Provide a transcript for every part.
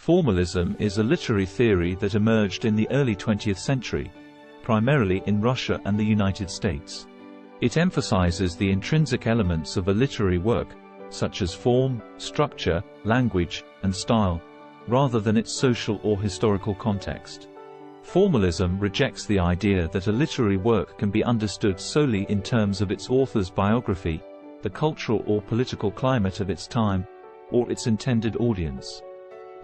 Formalism is a literary theory that emerged in the early 20th century, primarily in Russia and the United States. It emphasizes the intrinsic elements of a literary work, such as form, structure, language, and style, rather than its social or historical context. Formalism rejects the idea that a literary work can be understood solely in terms of its author's biography, the cultural or political climate of its time, or its intended audience.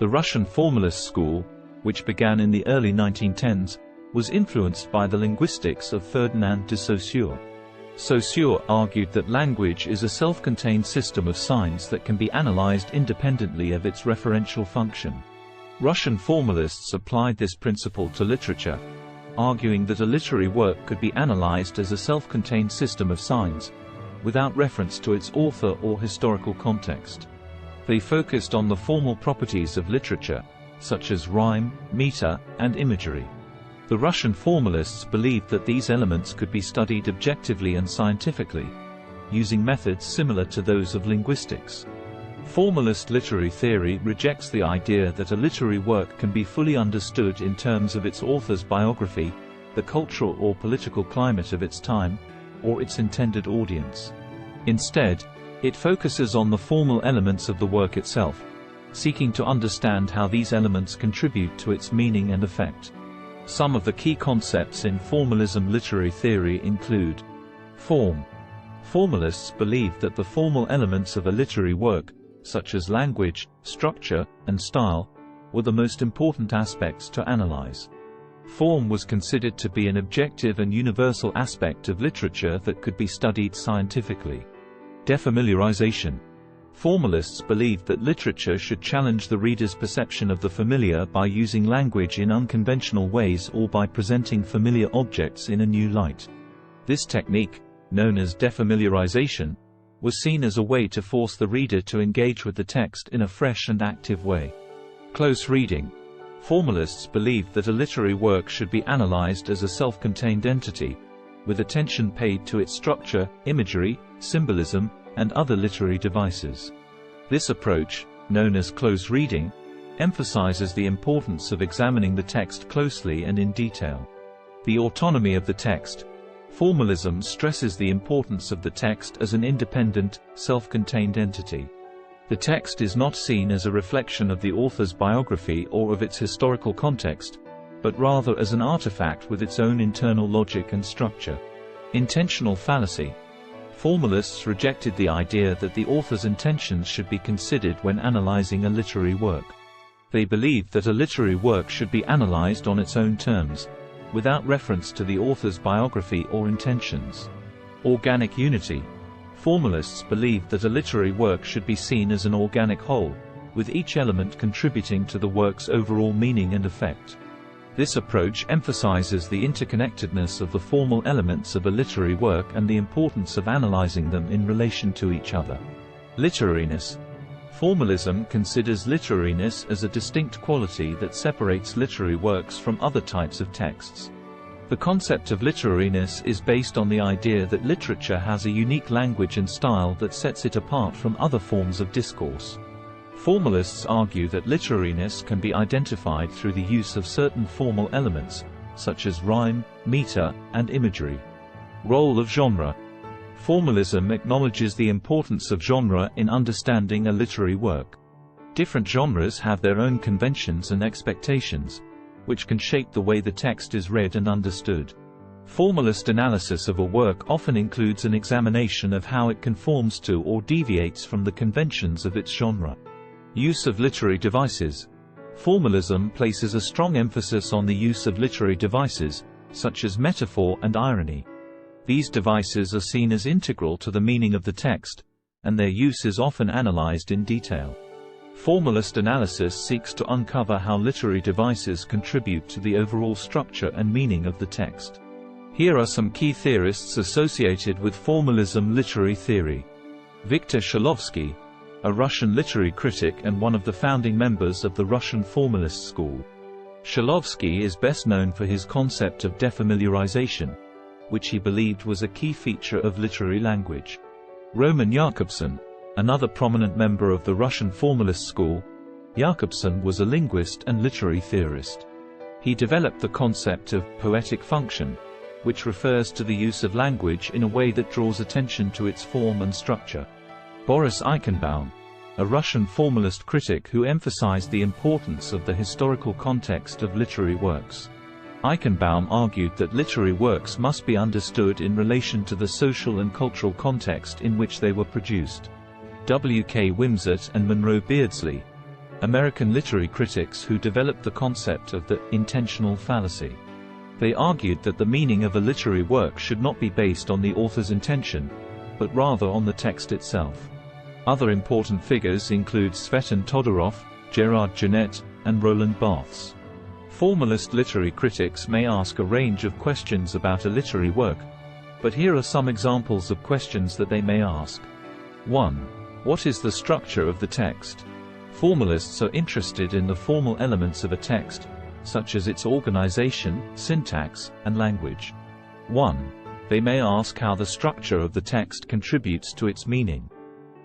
The Russian Formalist school, which began in the early 1910s, was influenced by the linguistics of Ferdinand de Saussure. Saussure argued that language is a self-contained system of signs that can be analyzed independently of its referential function. Russian formalists applied this principle to literature, arguing that a literary work could be analyzed as a self-contained system of signs, without reference to its author or historical context. They focused on the formal properties of literature, such as rhyme, meter, and imagery. The Russian formalists believed that these elements could be studied objectively and scientifically, using methods similar to those of linguistics. Formalist literary theory rejects the idea that a literary work can be fully understood in terms of its author's biography, the cultural or political climate of its time, or its intended audience. Instead, it focuses on the formal elements of the work itself, seeking to understand how these elements contribute to its meaning and effect. Some of the key concepts in formalism literary theory include form. Formalists believe that the formal elements of a literary work, such as language, structure, and style, were the most important aspects to analyze. Form was considered to be an objective and universal aspect of literature that could be studied scientifically. Defamiliarization. Formalists believed that literature should challenge the reader's perception of the familiar by using language in unconventional ways or by presenting familiar objects in a new light. This technique, known as defamiliarization, was seen as a way to force the reader to engage with the text in a fresh and active way. Close reading. Formalists believed that a literary work should be analyzed as a self-contained entity, with attention paid to its structure, imagery, symbolism, and other literary devices. This approach, known as close reading, emphasizes the importance of examining the text closely and in detail. The autonomy of the text. Formalism stresses the importance of the text as an independent, self-contained entity. The text is not seen as a reflection of the author's biography or of its historical context, but rather as an artifact with its own internal logic and structure. Intentional fallacy. Formalists rejected the idea that the author's intentions should be considered when analyzing a literary work. They believed that a literary work should be analyzed on its own terms, without reference to the author's biography or intentions. Organic unity. Formalists believed that a literary work should be seen as an organic whole, with each element contributing to the work's overall meaning and effect. This approach emphasizes the interconnectedness of the formal elements of a literary work and the importance of analyzing them in relation to each other. Literariness. Formalism considers literariness as a distinct quality that separates literary works from other types of texts. The concept of literariness is based on the idea that literature has a unique language and style that sets it apart from other forms of discourse. Formalists argue that literariness can be identified through the use of certain formal elements, such as rhyme, meter, and imagery. Role of genre. Formalism acknowledges the importance of genre in understanding a literary work. Different genres have their own conventions and expectations, which can shape the way the text is read and understood. Formalist analysis of a work often includes an examination of how it conforms to or deviates from the conventions of its genre. Use of literary devices. Formalism places a strong emphasis on the use of literary devices, such as metaphor and irony. These devices are seen as integral to the meaning of the text, and their use is often analyzed in detail. Formalist analysis seeks to uncover how literary devices contribute to the overall structure and meaning of the text. Here are some key theorists associated with formalism literary theory. Viktor Shklovsky, a Russian literary critic and one of the founding members of the Russian Formalist school. Shklovsky is best known for his concept of defamiliarization, which he believed was a key feature of literary language. Roman Jakobson, another prominent member of the Russian Formalist school, Jakobson was a linguist and literary theorist. He developed the concept of poetic function, which refers to the use of language in a way that draws attention to its form and structure. Boris Eichenbaum, a Russian formalist critic who emphasized the importance of the historical context of literary works. Eichenbaum argued that literary works must be understood in relation to the social and cultural context in which they were produced. W. K. Wimsatt and Monroe Beardsley, American literary critics who developed the concept of the intentional fallacy. They argued that the meaning of a literary work should not be based on the author's intention, but rather on the text itself. Other important figures include Tsvetan Todorov, Gerard Genette, and Roland Barthes. Formalist literary critics may ask a range of questions about a literary work, but here are some examples of questions that they may ask. 1. What is the structure of the text? Formalists are interested in the formal elements of a text, such as its organization, syntax, and language. 1. They may ask how the structure of the text contributes to its meaning.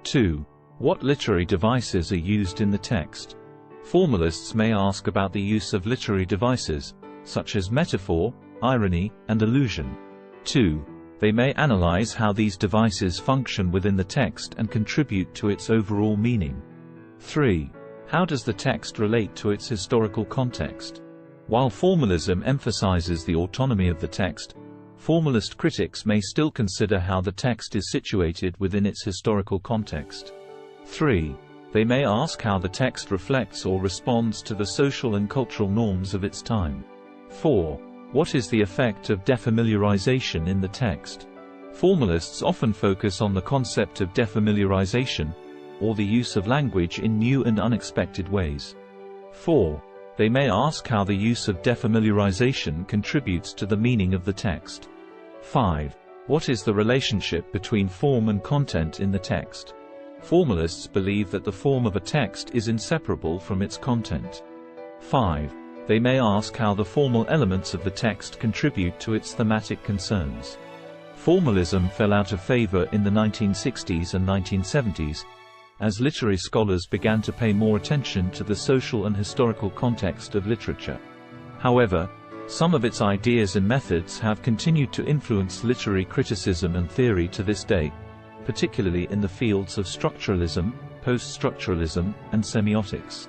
2. What literary devices are used in the text? Formalists may ask about the use of literary devices, such as metaphor, irony, and allusion. 2. They may analyze how these devices function within the text and contribute to its overall meaning. 3. How does the text relate to its historical context? While formalism emphasizes the autonomy of the text, formalist critics may still consider how the text is situated within its historical context. 3. They may ask how the text reflects or responds to the social and cultural norms of its time. 4. What is the effect of defamiliarization in the text? Formalists often focus on the concept of defamiliarization, or the use of language in new and unexpected ways. 4. They may ask how the use of defamiliarization contributes to the meaning of the text. 5. What is the relationship between form and content in the text? Formalists believe that the form of a text is inseparable from its content. 5. They may ask how the formal elements of the text contribute to its thematic concerns. Formalism fell out of favor in the 1960s and 1970s, as literary scholars began to pay more attention to the social and historical context of literature. However, some of its ideas and methods have continued to influence literary criticism and theory to this day, particularly in the fields of structuralism, post-structuralism, and semiotics.